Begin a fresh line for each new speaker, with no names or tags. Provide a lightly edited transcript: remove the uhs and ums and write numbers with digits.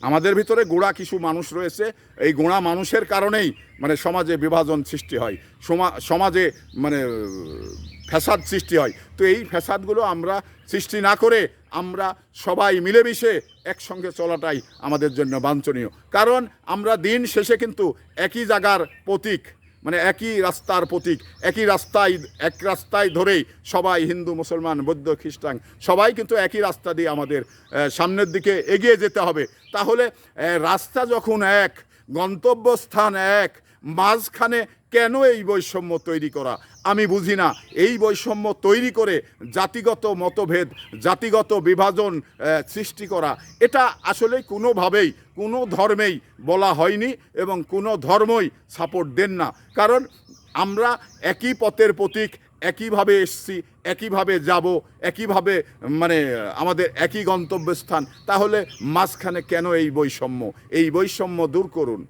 আমাদের ভিতরে গোঁড়া কিছু মানুষ রয়েছে, এই গোঁড়া মানুষের কারণেই মানে সমাজে বিভাজন সৃষ্টি হয়, সমাজে মানে ফ্যাসাদ সৃষ্টি হয়। তো এই ফ্যাসাদগুলো আমরা সৃষ্টি না করে আমরা সবাই মিলেমিশে একসঙ্গে চলাটাই আমাদের জন্য বাঞ্ছনীয়। কারণ আমরা দিন শেষে কিন্তু একই জায়গার প্রতীক, মানে একই রাস্তার প্রতীক, এক রাস্তায় ধরেই সবাই, হিন্দু মুসলমান বৌদ্ধ খ্রিস্টান সবাই কিন্তু একই রাস্তা দিয়ে আমাদের সামনের দিকে এগিয়ে যেতে হবে। তাহলে রাস্তা যখন এক, গন্তব্যস্থান এক, মাঝখানে কেন এই বৈষম্য তৈরি করা? আমি বুঝি না। এই বৈষম্য তৈরি করে জাতিগত মতভেদ, জাতিগত বিভাজন সৃষ্টি করা, এটা আসলে কোনোভাবেই কোনো ধর্মেই বলা হয়নি এবং কোনো ধর্মই সাপোর্ট দেন না। কারণ আমরা একই পথের প্রতীক, একইভাবে এসছি, একইভাবে যাব, একইভাবে মানে আমাদের একই গন্তব্যস্থান। তাহলে মাঝখানে কেন এই বৈষম্য? এই বৈষম্য দূর করুন।